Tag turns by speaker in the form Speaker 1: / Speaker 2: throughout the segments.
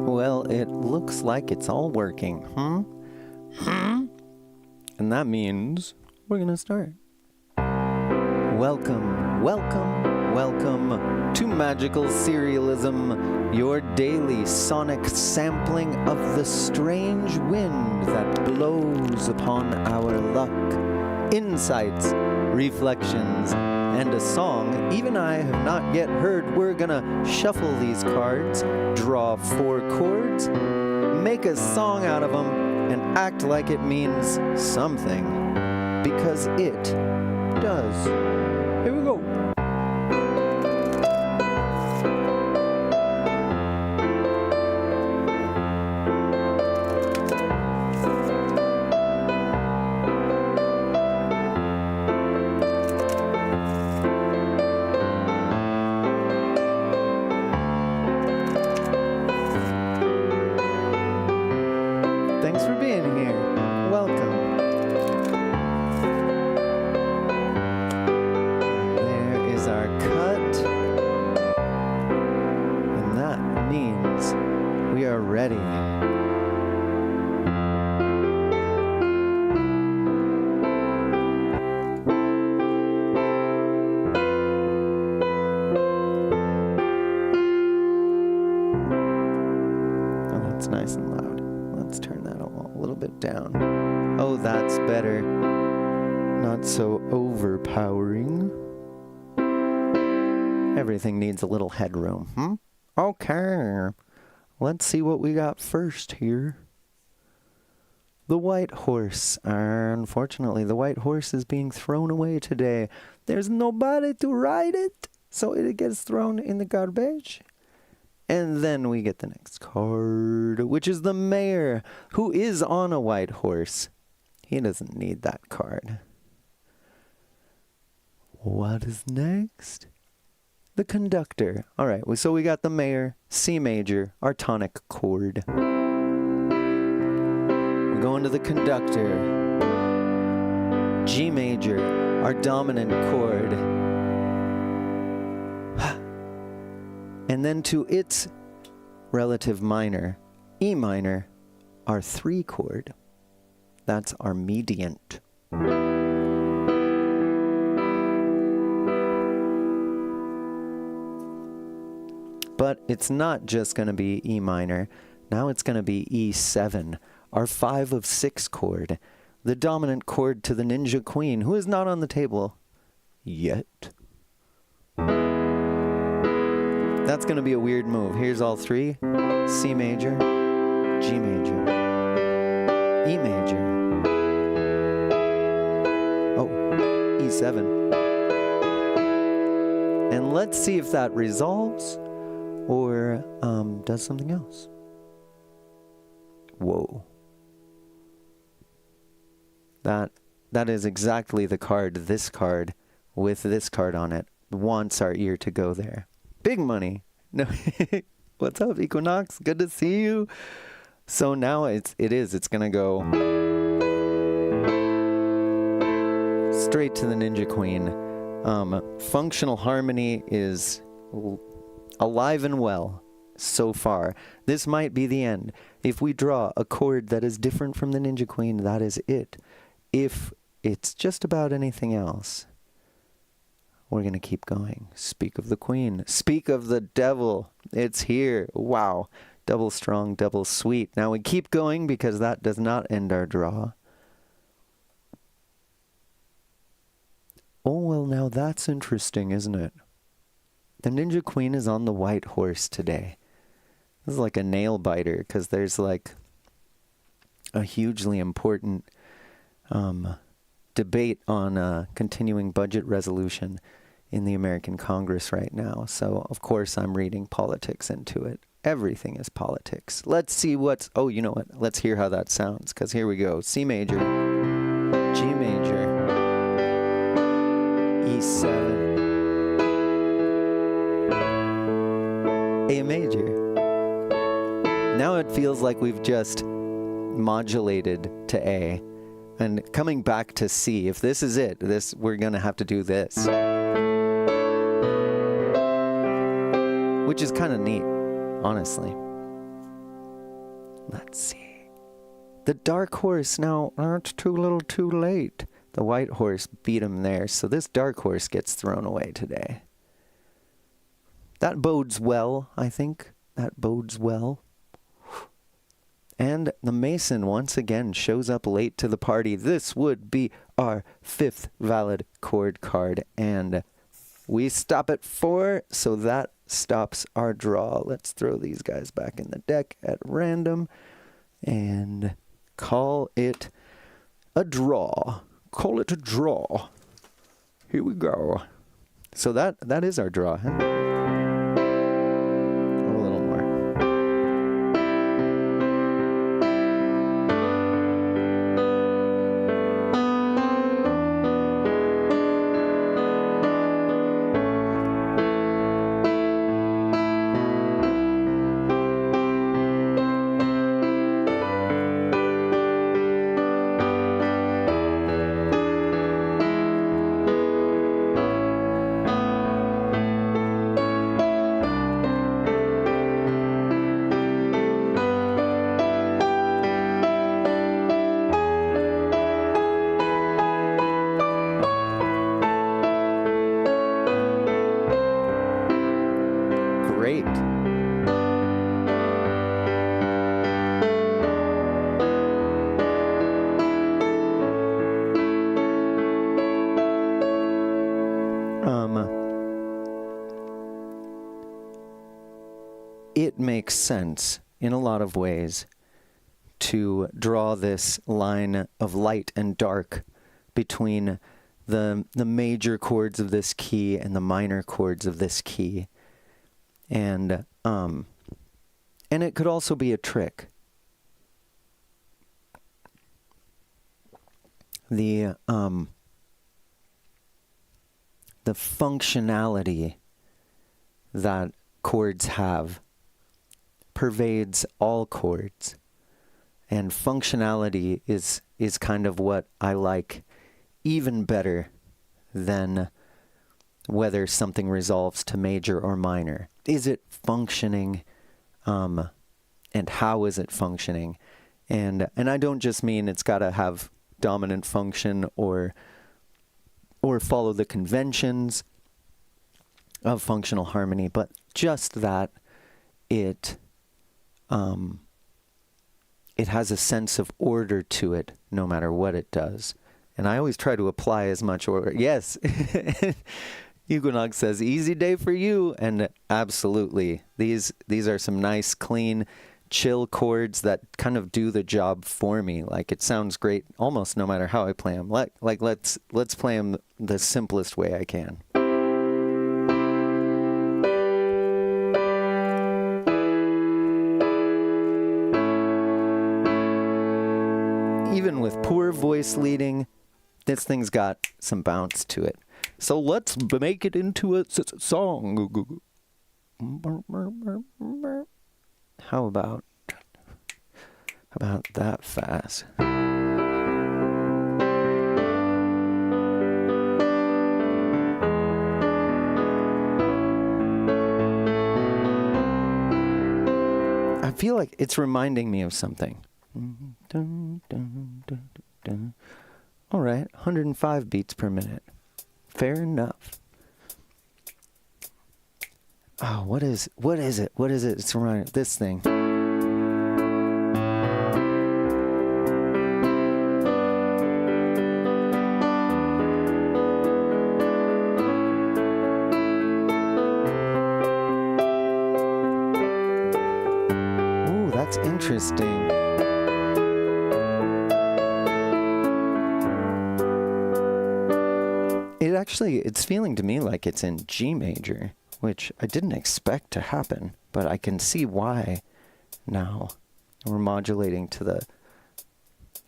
Speaker 1: Well, it looks like it's all working, And that means we're gonna start. Welcome, welcome, welcome to Magical Serialism, your daily sonic sampling of the strange wind that blows upon our luck. Insights, reflections, and a song even I have not yet heard. We're gonna shuffle these cards, draw 4 chords, make a song out of them, and act like it means something, because it does. Here we go. Thanks for being here. Welcome. There is our cut. And that means we are ready. Oh, that's nice and loud. Let's turn that a little bit down. Oh, that's better. Not so overpowering. Everything needs a little headroom, Okay. Let's see what we got first here. The white horse. Unfortunately, the white horse is being thrown away today. There's nobody to ride it, so it gets thrown in the garbage. And then we get the next card, which is the mayor, who is on a white horse. He doesn't need that card. What is next? The conductor. All right, so we got the mayor, C major, our tonic chord. We go into the conductor, G major, our dominant chord. And then to its relative minor, E minor, our 3 chord. That's our mediant. But it's not just going to be E minor. Now it's going to be E7, our 5 of 6 chord, the dominant chord to the Ninja Queen, who is not on the table yet. That's going to be a weird move. Here's all 3. C major, G major, E major. Oh, E7. And let's see if that resolves or does something else. Whoa. That is exactly the card, this card, with this card on it, wants our ear to go there. Big money. No. What's up, Equinox? Good to see you. So now it's going to go straight to the Ninja Queen. Functional harmony is alive and well so far. This might be the end. If we draw a chord that is different from the Ninja Queen, that is it. If it's just about anything else, we're going to keep going. Speak of the queen. Speak of the devil. It's here. Wow. Double strong, double sweet. Now we keep going because that does not end our draw. Oh, well, now that's interesting, isn't it? The Ninja Queen is on the white horse today. This is like a nail biter because there's like a hugely important debate on a continuing budget resolution in the American Congress right now. So, of course, I'm reading politics into it. Everything is politics. Let's see what's... Oh, you know what? Let's hear how that sounds, because here we go. C major, G major, E7, A major. Now it feels like we've just modulated to A. And coming back to C, if this is it, we're going to have to do this. Which is kind of neat, honestly. Let's see. The dark horse, now, it's too little too late. The white horse beat him there, so this dark horse gets thrown away today. That bodes well, I think. That bodes well. And the Mason once again shows up late to the party. This would be our 5th valid chord card. And we stop at 4, so that stops our draw. Let's throw these guys back in the deck at random and call it a draw. Call it a draw. Here we go. So that is our draw, huh? A little more. Great. It makes sense in a lot of ways to draw this line of light and dark between the major chords of this key and the minor chords of this key. And it could also be a trick. The functionality that chords have pervades all chords, and functionality is kind of what I like even better than whether something resolves to major or minor. Is it functioning, and how is it functioning? And I don't just mean it's got to have dominant function or follow the conventions of functional harmony, but just that it has a sense of order to it no matter what it does. And I always try to apply as much order. Yes. Equinox says, easy day for you. And absolutely, these are some nice, clean, chill chords that kind of do the job for me. Like, it sounds great almost no matter how I play them. Like let's play them the simplest way I can. Even with poor voice leading, this thing's got some bounce to it. So let's make it into a song. How about that fast? I feel like it's reminding me of something. All right, 105 beats per minute. Fair enough. Oh, what is it? It's reminding this thing. Ooh, that's interesting. It's feeling to me like it's in G major, which I didn't expect to happen, but I can see why now. We're modulating to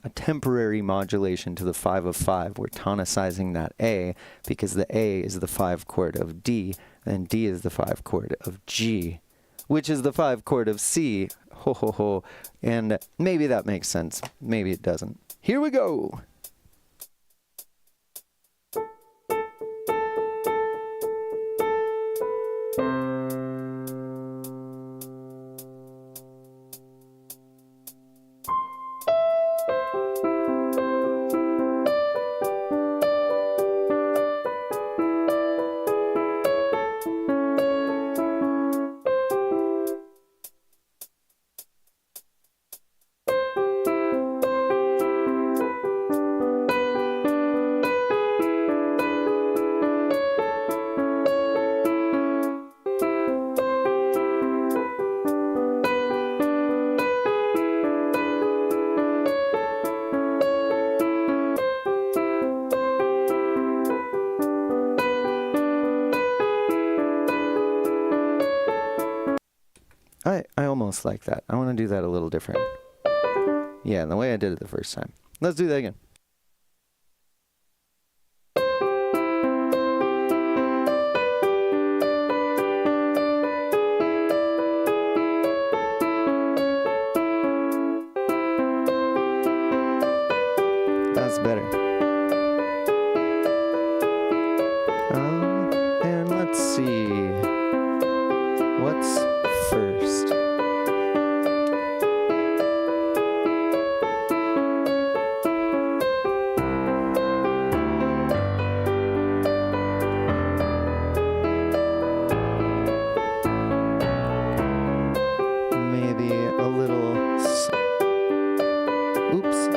Speaker 1: a temporary modulation to the 5 of 5. We're tonicizing that A because the A is the 5 chord of D, and D is the 5 chord of G, which is the 5 chord of C. Ho ho ho. And maybe that makes sense. Maybe it doesn't. Here we go. I almost like that. I want to do that a little different. Yeah, the way I did it the first time. Let's do that again. That's better. And let's see. What's first? Maybe a little. Oops.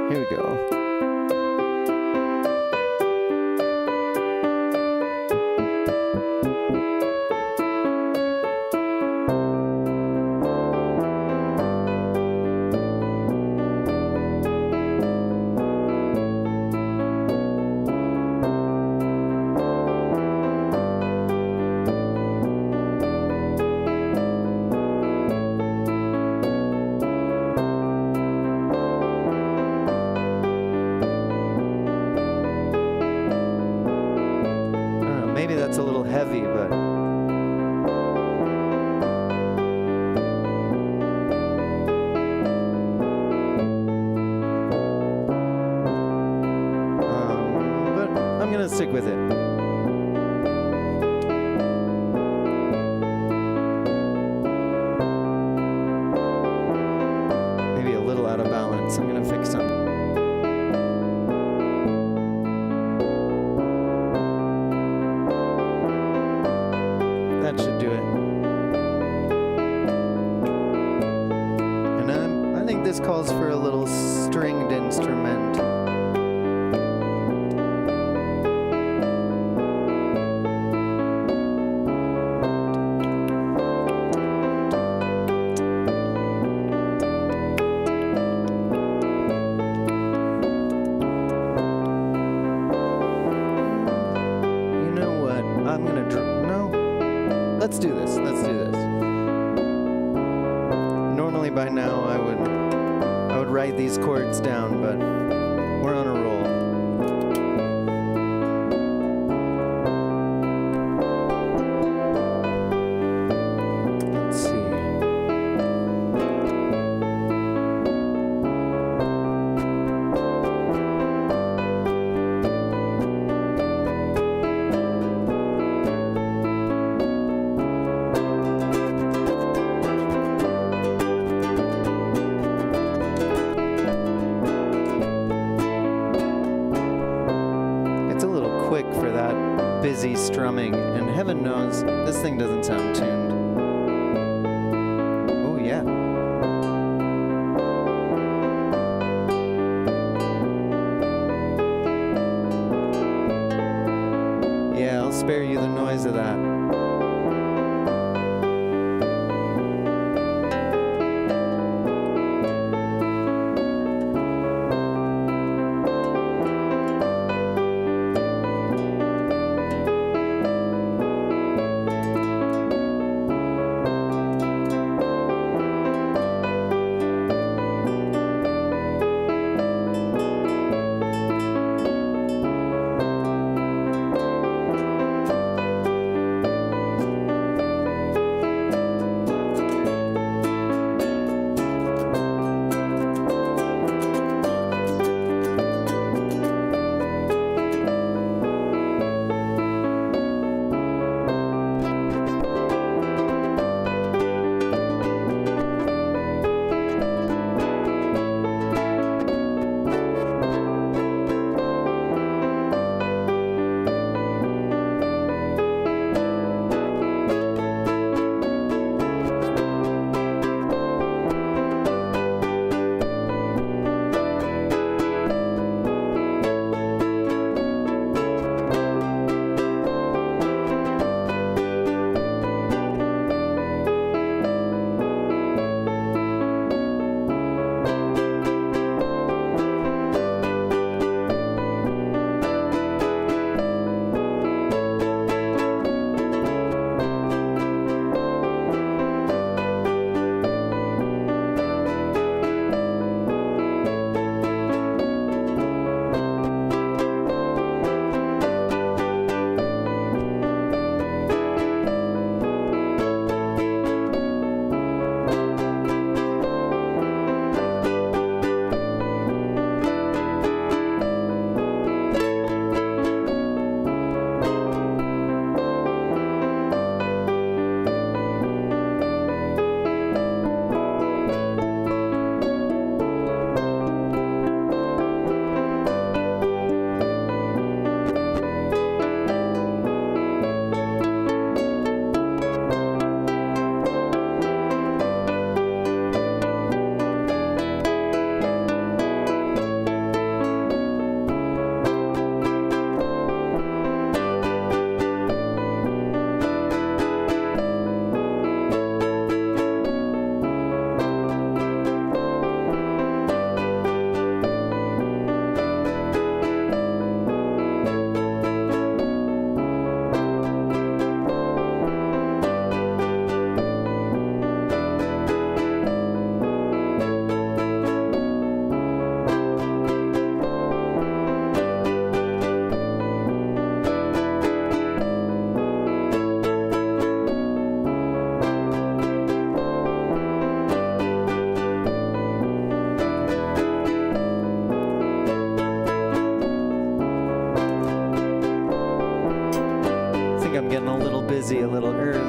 Speaker 1: Here we go. Maybe that's a little heavy, but I'm gonna stick with it. Maybe a little out of balance. I'm gonna fix some. That should do it. And I think this calls for a little stringed instrument. You know what? I'm gonna let's do this. Let's do this. Normally by now I would write these chords down, but we're on a roll. Let's see. Quick for that busy strumming, and heaven knows this thing doesn't sound tuned. Oh yeah. Yeah, I'll spare you the noise of that.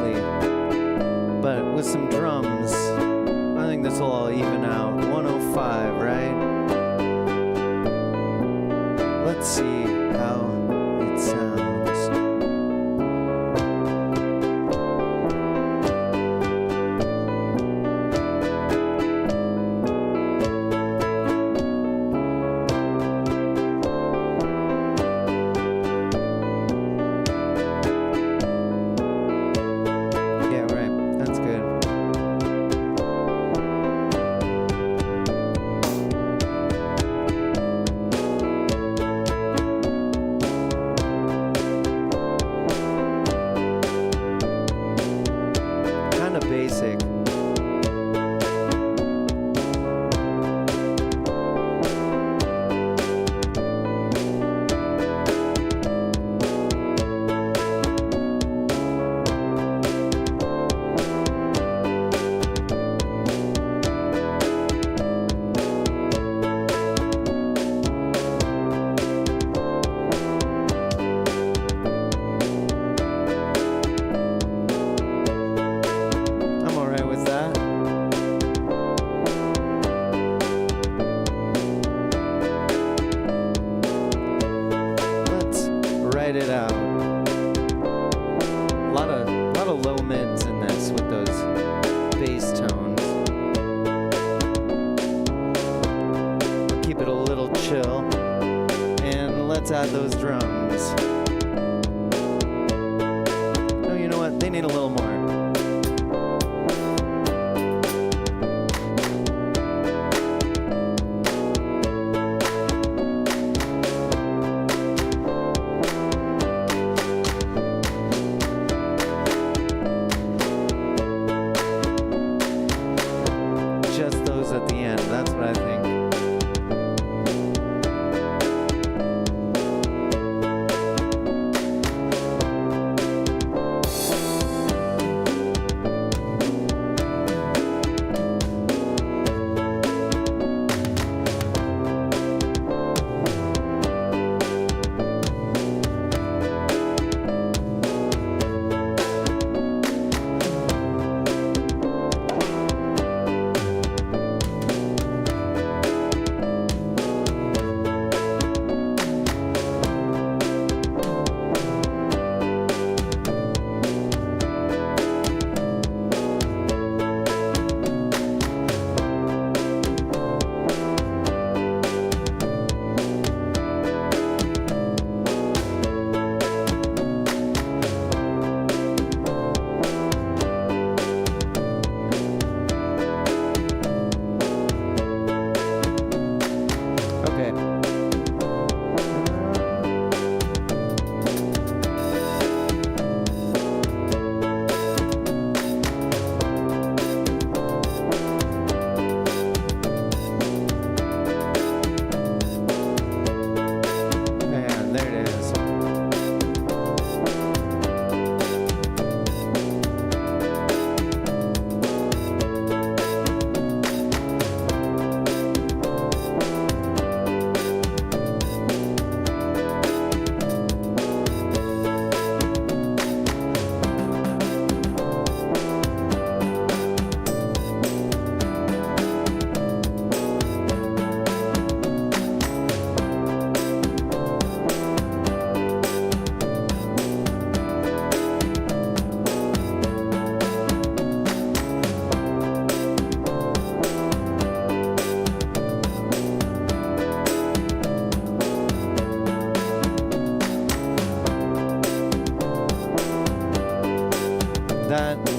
Speaker 1: slightly, but with some drums, I think this will all even out. 105, right? Let's see how it sounds. Basic. It out. A lot of low mids in this with those bass tones. I'll keep it a little chill, and let's add those drums. Oh, you know what? They need a little more. At the end, that's what I think.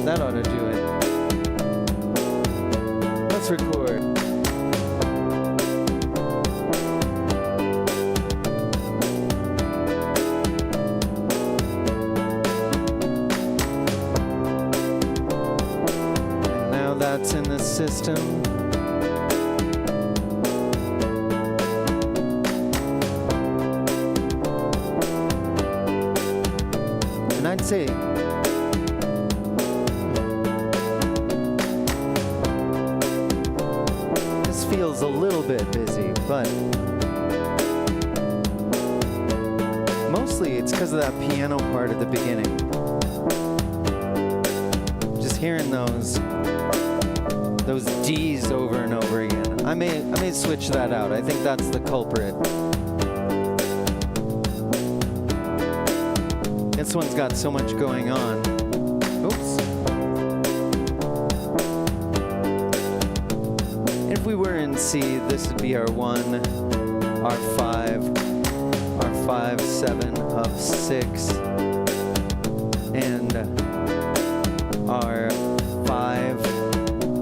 Speaker 1: That ought to do it. Let's record. And now that's in the system. And I'd say feels a little bit busy, but mostly it's because of that piano part at the beginning. Hearing those D's over and over again. I may switch that out. I think that's the culprit. This one's got so much going on. Oops. If we were in C, this would be our 1, our 5, our 5, 7 of 6, and our 5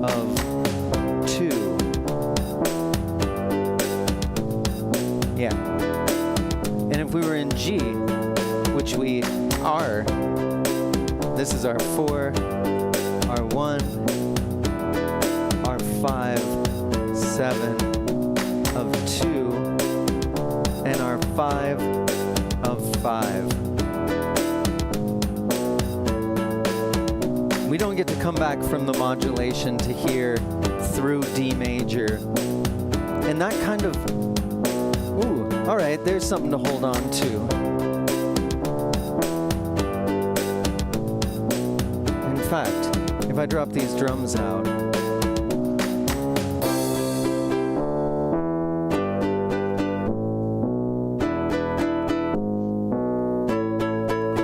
Speaker 1: of 2. Yeah. And if we were in G, which we are, this is our 4, our 1, our 5, 7 of 2, and our 5 of 5. We don't get to come back from the modulation to here through D major. And that kind of, ooh, all right, there's something to hold on to. In fact, if I drop these drums out,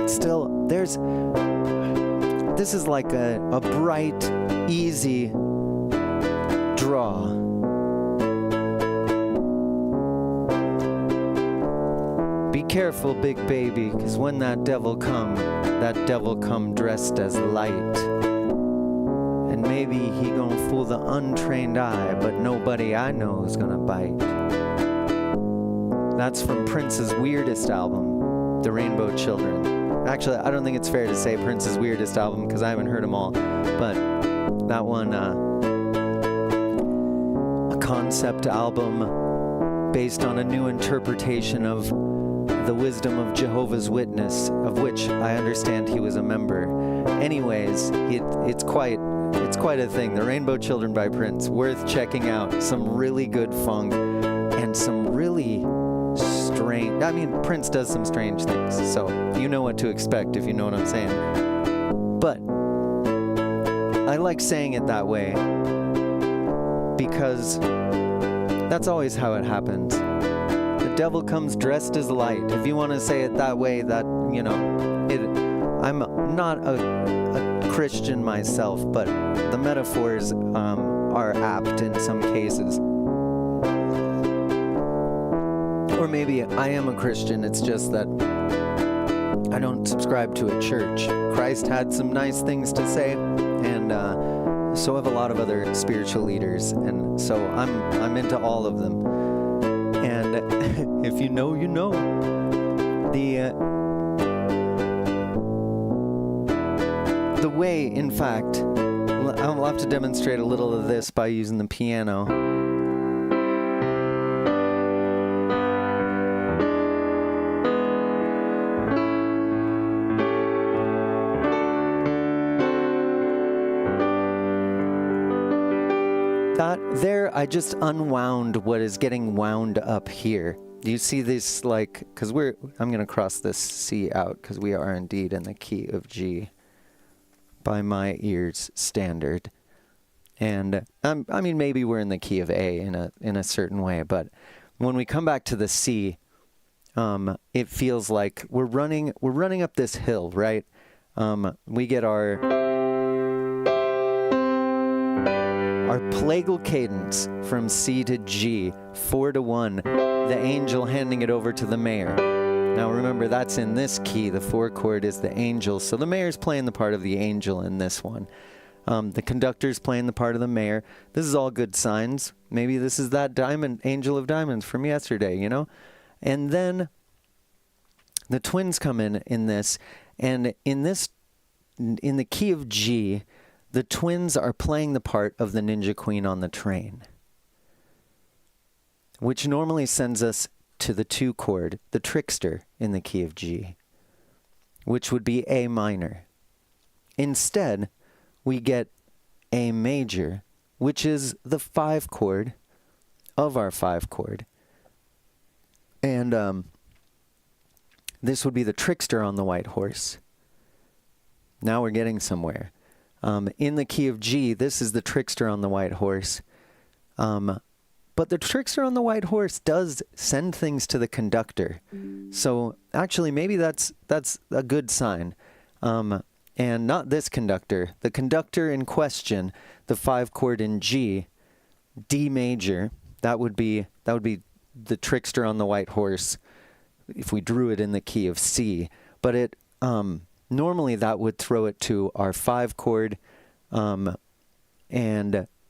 Speaker 1: still, this is like a bright, easy draw. Be careful, big baby, because when that devil come dressed as light. And maybe he gonna fool the untrained eye, but nobody I know is gonna bite. That's from Prince's weirdest album, The Rainbow Children. Actually, I don't think it's fair to say Prince's weirdest album because I haven't heard them all, but that one, a concept album based on a new interpretation of the wisdom of Jehovah's Witness, of which I understand he was a member. Anyways, it's quite a thing. The Rainbow Children by Prince, worth checking out. Some really good funk and some really strange. I mean, Prince does some strange things, so you know what to expect if you know what I'm saying. But I like saying it that way because that's always how it happens. The devil comes dressed as light. If you want to say it that way, that, you know, I'm not a Christian myself, but the metaphors are apt in some cases. Or maybe I am a Christian, it's just that I don't subscribe to a church. Christ had some nice things to say, and so have a lot of other spiritual leaders, and so I'm into all of them. And if you know, you know. The way, in fact, I'll have to demonstrate a little of this by using the piano. There, I just unwound what is getting wound up here. Do you see this, like, because I'm going to cross this C out because we are indeed in the key of G by my ears standard. And, I mean, maybe we're in the key of A in a certain way, but when we come back to the C, it feels like we're running up this hill, right? We get our plagal cadence from C to G, 4-1, the angel handing it over to the mayor. Now remember, that's in this key. The 4 chord is the angel, so the mayor's playing the part of the angel in this one. The conductor's playing the part of the mayor. This is all good signs. Maybe this is that diamond, angel of diamonds from yesterday, you know? And then the twins come in this, and in the key of G, the twins are playing the part of the Ninja Queen on the train, which normally sends us to the 2 chord, the trickster, in the key of G, which would be A minor. Instead, we get A major, which is the 5 chord of our 5 chord. And this would be the trickster on the white horse. Now we're getting somewhere. In the key of G, this is the trickster on the white horse. But the trickster on the white horse does send things to the conductor. So actually, maybe that's a good sign. And not this conductor. The conductor in question, the 5 chord in G, D major, that would be the trickster on the white horse if we drew it in the key of C. But it normally that would throw it to our 5 chord, and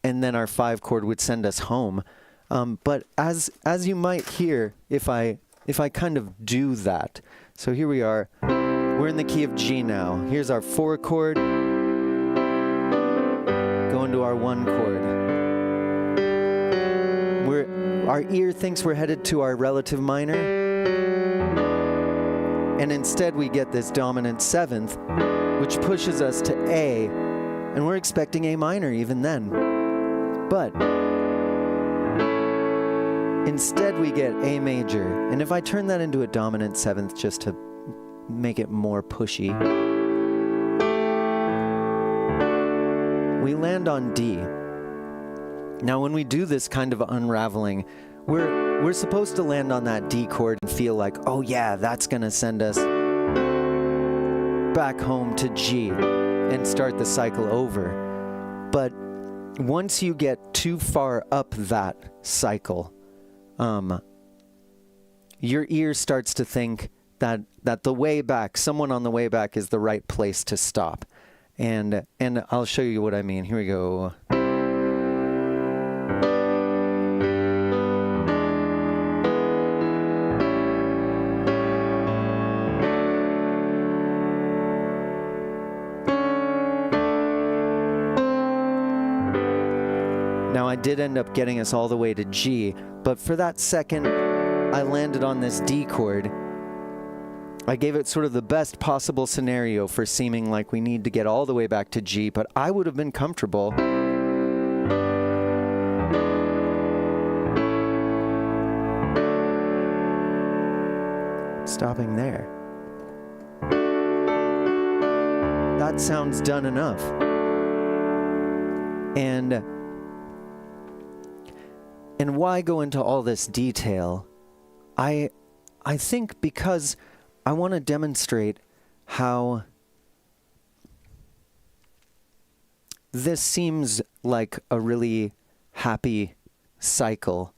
Speaker 1: then our 5 chord would send us home. But as you might hear, if I kind of do that, so here we are, we're in the key of G now. Here's our 4 chord, going to our 1 chord. Our ear thinks we're headed to our relative minor, and instead we get this dominant 7th, which pushes us to A, and we're expecting A minor even then. But instead we get A major, and if I turn that into a dominant 7th just to make it more pushy, we land on D. Now when we do this kind of unraveling, we're supposed to land on that D chord and feel like, oh yeah, that's gonna send us back home to G and start the cycle over. But once you get too far up that cycle, your ear starts to think that the way back, someone on the way back is the right place to stop. And I'll show you what I mean. Here we go. Now I did end up getting us all the way to G, but for that second I landed on this D chord. I gave it sort of the best possible scenario for seeming like we need to get all the way back to G, but I would have been comfortable stopping there. That sounds done enough. And why go into all this detail? I think because I want to demonstrate how this seems like a really happy cycle,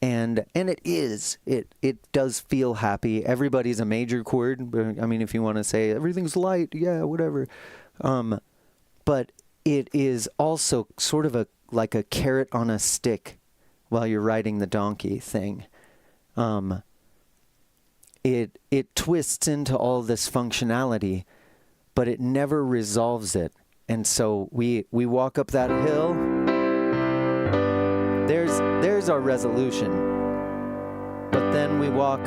Speaker 1: and it is. It does feel happy. Everybody's a major chord. I mean, if you want to say everything's light, yeah, whatever. But it is also sort of like a carrot on a stick while you're riding the donkey thing. It twists into all this functionality, but it never resolves it. And so we walk up that hill. There's our resolution. But then we walk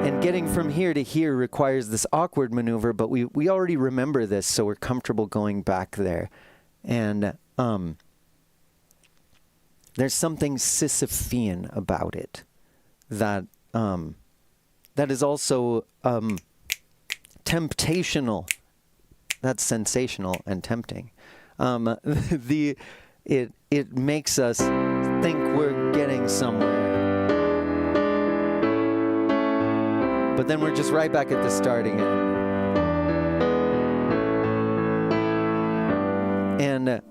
Speaker 1: and getting from here to here requires this awkward maneuver, but we already remember this, so we're comfortable going back there. And there's something Sisyphean about it that is also temptational. That's sensational and tempting. It makes us think we're getting somewhere, but then we're just right back at the start again. And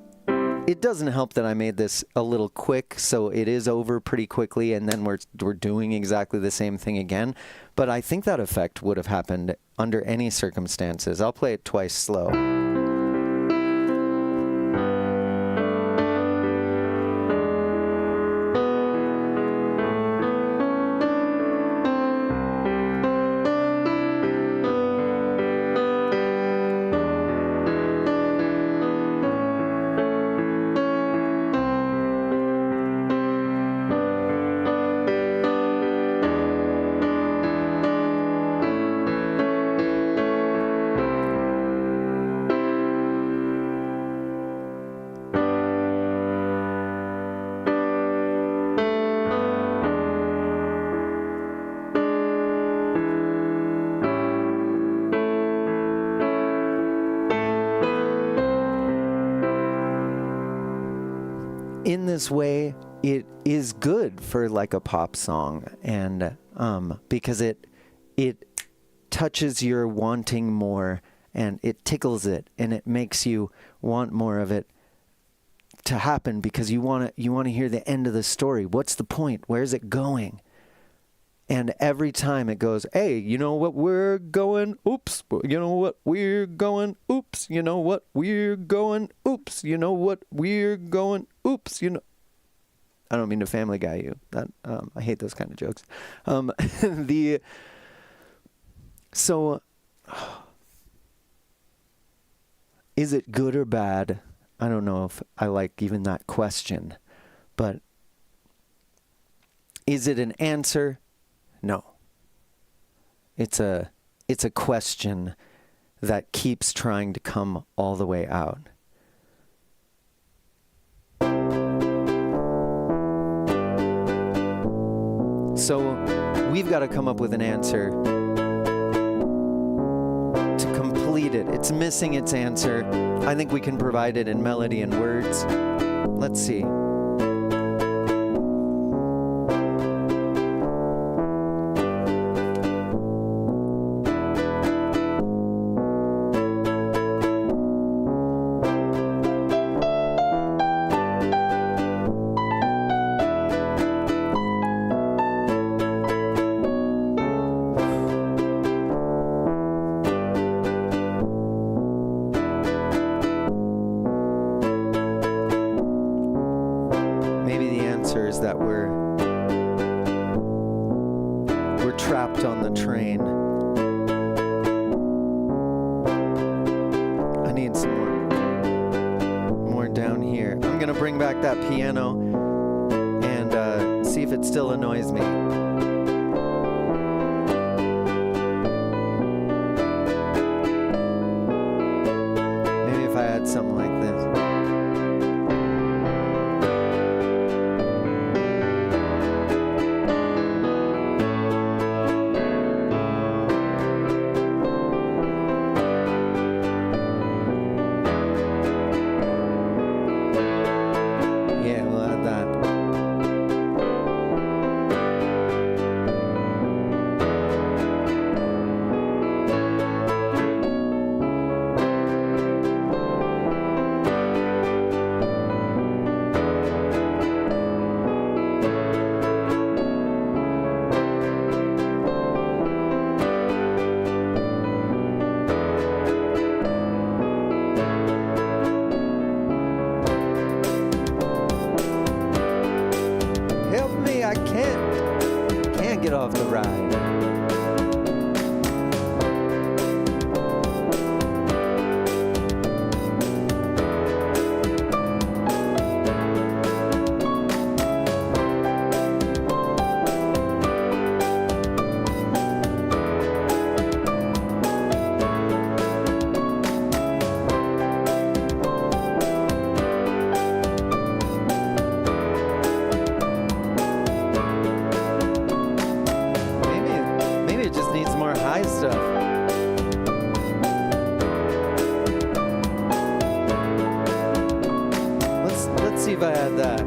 Speaker 1: it doesn't help that I made this a little quick, so it is over pretty quickly, and then we're doing exactly the same thing again. But I think that effect would have happened under any circumstances. I'll play it twice slow. this way, it is good for like a pop song, and because it touches your wanting more, and it tickles it, and it makes you want more of it to happen, because you want to hear the end of the story. What's the point? Where's it going? And every time it goes, hey, you know what we're going? Oops. You know what we're going? Oops. You know what we're going? Oops. You know what we're going? Oops. You know. I don't mean to Family Guy you. That I hate those kind of jokes. So, is it good or bad? I don't know if I like even that question, but is it an answer? No. It's a question that keeps trying to come all the way out. So we've got to come up with an answer to complete it. It's missing its answer. I think we can provide it in melody and words. Let's see. Is that we're trapped on the train. I need some more down here. I'm gonna bring back that piano and see if it still annoys me. Maybe if I had something like this. I can't get off the ride. Let's see if I had that.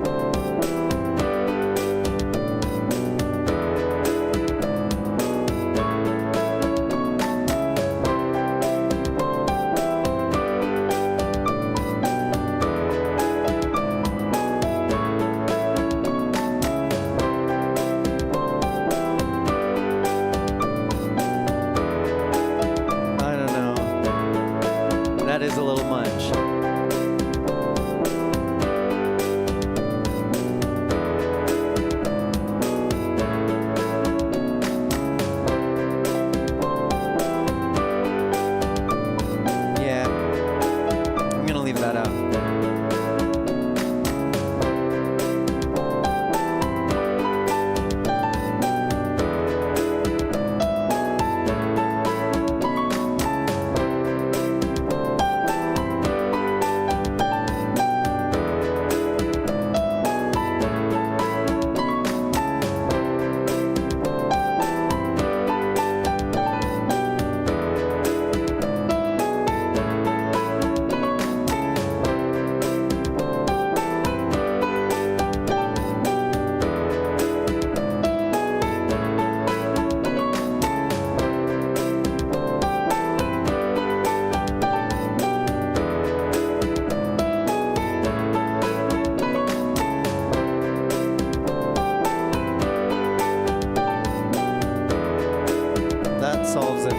Speaker 1: I don't know. That is a little much.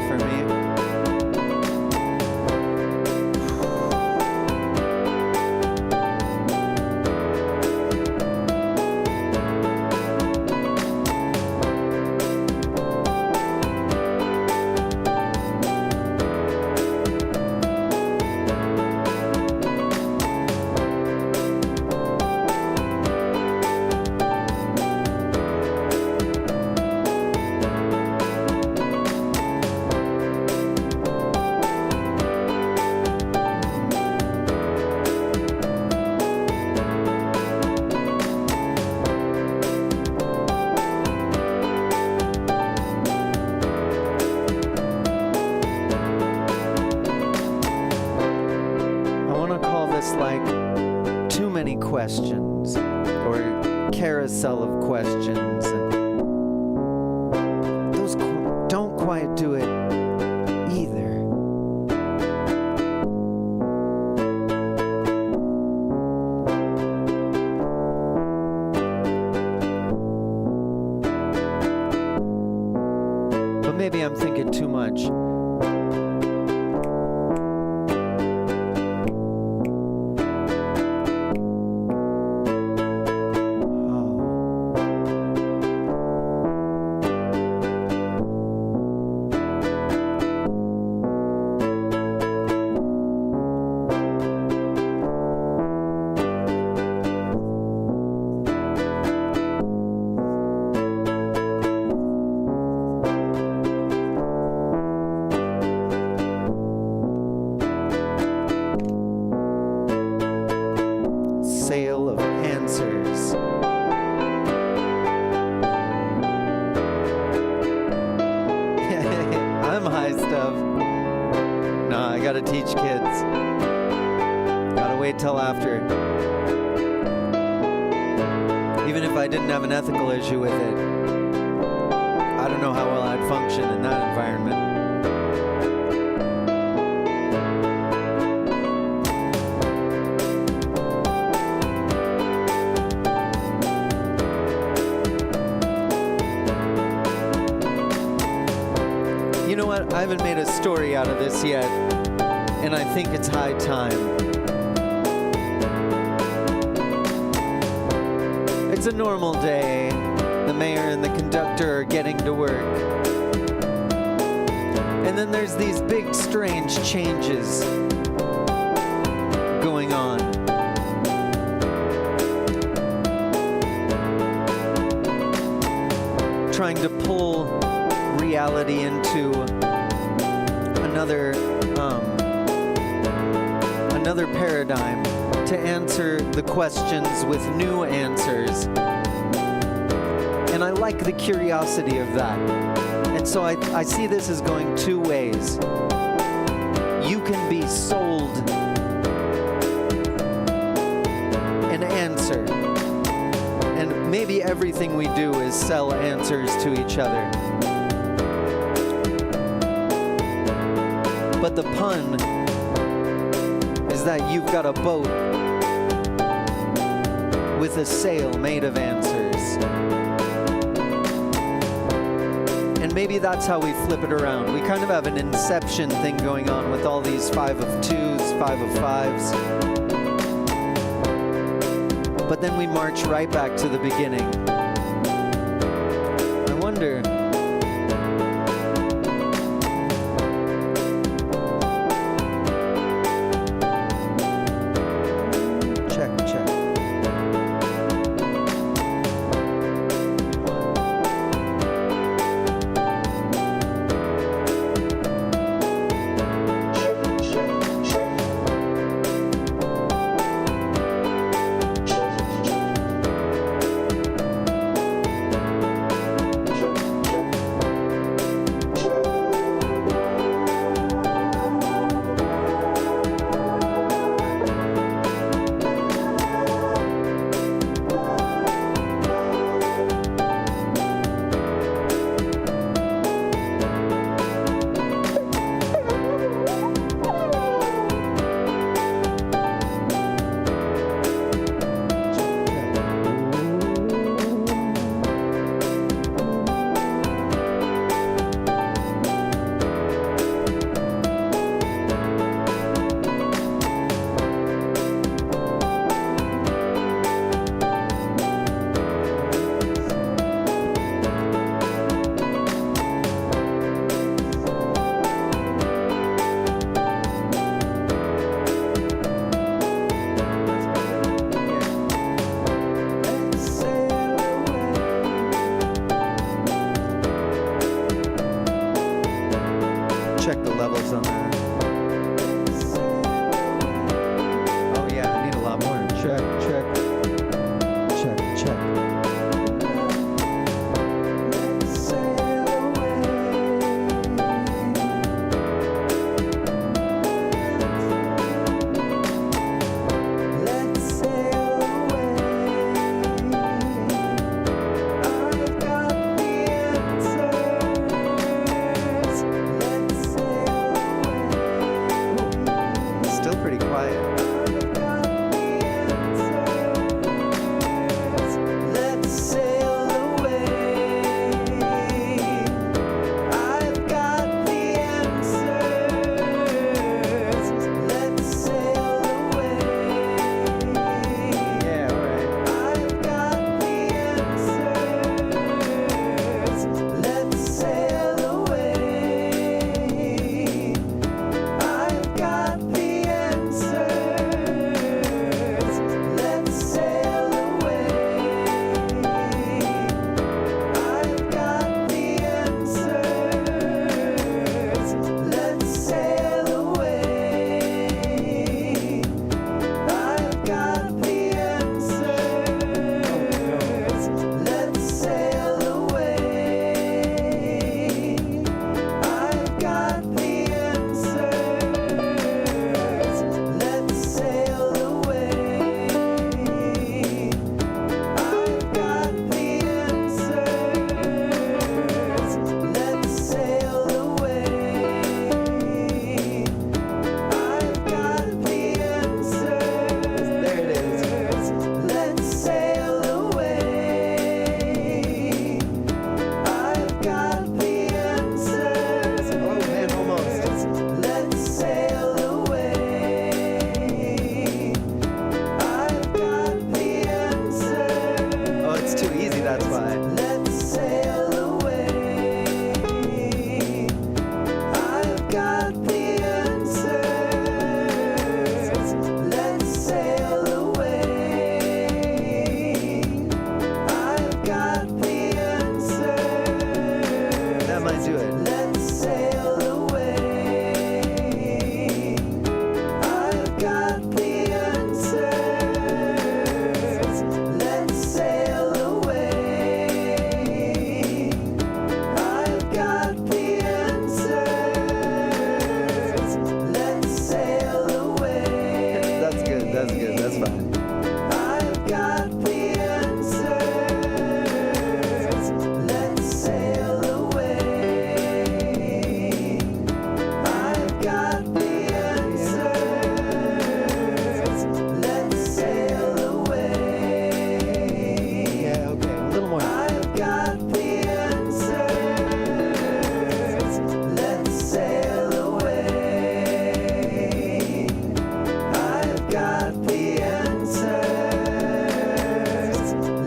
Speaker 1: for me. Like too many questions or carousel of questions, and those don't quite do it either. But maybe I'm thinking too much. Sale of answers. I'm high stuff. Nah, I gotta teach kids. Gotta wait till after. Even if I didn't have an ethical issue with it, I don't know how well I'd function in that environment. You know what? I haven't made a story out of this yet, and I think it's high time. It's a normal day. The mayor and the conductor are getting to work. And then there's these big, strange changes going on. Trying to pull reality into another paradigm to answer the questions with new answers. And I like the curiosity of that. And so I see this as going two ways. You can be sold an answer. And maybe everything we do is sell answers to each other. But the pun is that you've got a boat with a sail made of answers. And maybe that's how we flip it around. We kind of have an inception thing going on with all these 5 of 2s, 5 of 5s. But then we march right back to the beginning. I wonder... check the levels on that. Oh yeah, I need a lot more. Check, check, check, check. Still pretty quiet.
Speaker 2: Let's sail away. I've got the answers. Let's sail away.
Speaker 1: Yeah, alright.
Speaker 2: I've got the answers. Let's sail away. I've got the answers. Let's sail away. I've got the answers. Let's sail away. I've got the answers. Let's sail away. I've got the answers. Let's sail away. I've got the answers. Let's sail away. I've got the answers.
Speaker 1: There it is.
Speaker 2: Let's sail away. I've got the answers.
Speaker 1: Oh man, almost.
Speaker 2: Let's sail away. I've got the answers.
Speaker 1: Oh, it's too easy, that's why.
Speaker 2: Let's sail away. I've got the answers. Let's sail away. I've got the answers.
Speaker 1: That might do it.
Speaker 2: Let's sail away. I've got the answers. Let's sail away. I've got the answers. Let's sail away.
Speaker 1: That's good, that's good, that's fine.
Speaker 2: I've got the answers. Let's sail away. I've got the answers. Let's sail away.
Speaker 1: Yeah, okay, a little more.
Speaker 2: I've got the answers. Let's sail away. I've got the answers.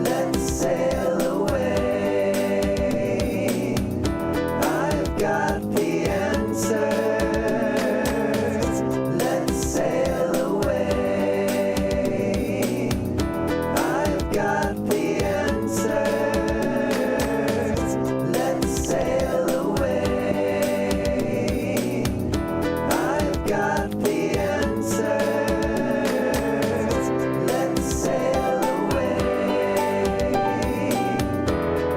Speaker 2: Let's sail away. I've got the answers. Let's sail away. I've got the answers. Let's sail away. I've got the answers. Let's sail away.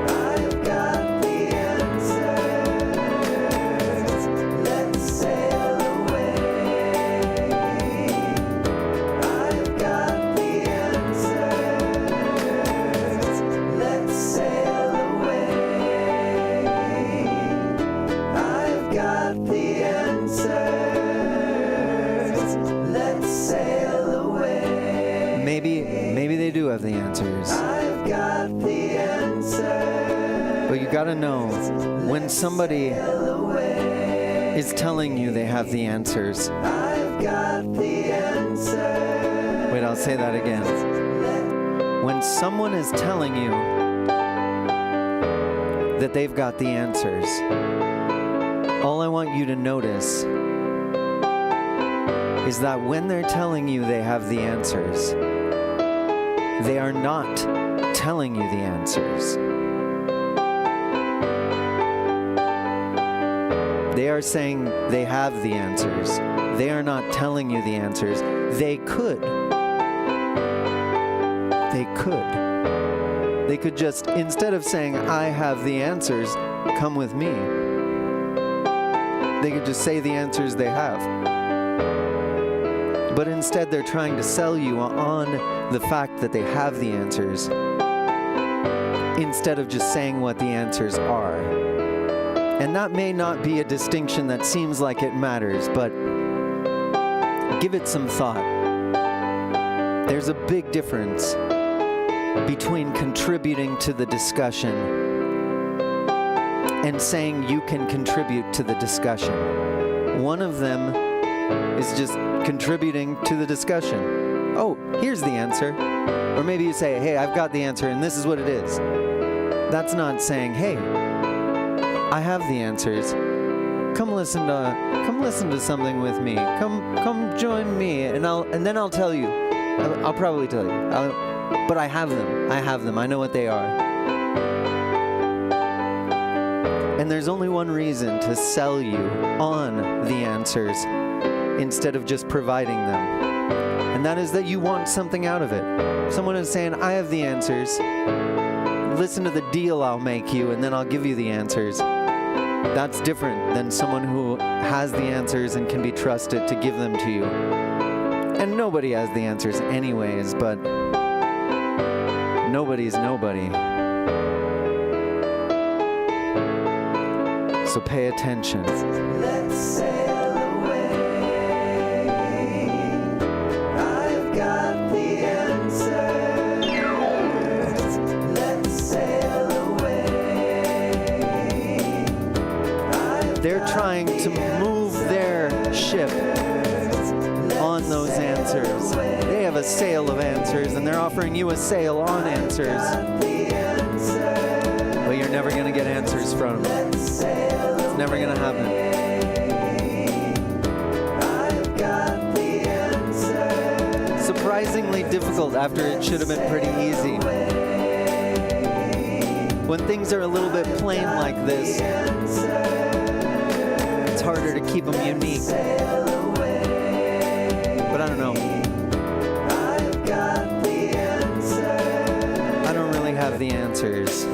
Speaker 2: I've got the answers. Let's sail away. I've got the answers. Let's sail away. I've got the answers. Let's sail away.
Speaker 1: Maybe they do have the answers.
Speaker 2: I've got the answers.
Speaker 1: But you gotta know, when somebody
Speaker 2: Away.
Speaker 1: is telling you they have the answers.
Speaker 2: I've got the answers.
Speaker 1: Wait, I'll say that again. When someone is telling you that they've got the answers, all I want you to notice is that when they're telling you they have the answers, they are not telling you the answers. They are saying they have the answers. They are not telling you the answers. They could. They could. They could just, instead of saying, I have the answers, come with me, they could just say the answers they have. But instead, they're trying to sell you on the fact that they have the answers, instead of just saying what the answers are. And that may not be a distinction that seems like it matters, but give it some thought. There's a big difference between contributing to the discussion and saying you can contribute to the discussion. One of them is just contributing to the discussion. Oh, here's the answer. Or maybe you say, hey, I've got the answer and this is what it is. That's not saying, hey, I have the answers. Come listen to something with me. Come join me, and then I'll tell you. I'll probably tell you. But I have them. I know what they are. And there's only one reason to sell you on the answers instead of just providing them. And that is that you want something out of it. Someone is saying, I have the answers. Listen to the deal I'll make you, and then I'll give you the answers. That's different than someone who has the answers and can be trusted to give them to you. And nobody has the answers anyways, but nobody's nobody. So pay attention.
Speaker 2: Let's sail away. I've got the answers. Let's sail away.
Speaker 1: They're trying to move their ship on those answers. They have a sail of answers, and they're offering you a sail on answers. But you're never going to get answers from them. It's never going to happen. Surprisingly difficult after it should have been pretty easy. When things are a little bit plain like this, it's harder to keep them unique. But I don't know. I don't really have the answers.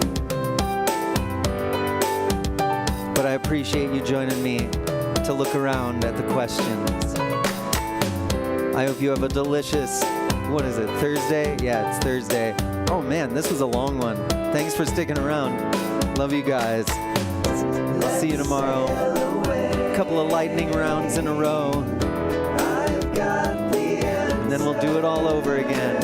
Speaker 1: But I appreciate you joining me to look around at the questions. I hope you have a delicious, what is it, Thursday? Yeah, it's Thursday. Oh man, this was a long one. Thanks for sticking around. Love you guys. I'll see you tomorrow. A couple of lightning rounds in a row. And then we'll do it all over again.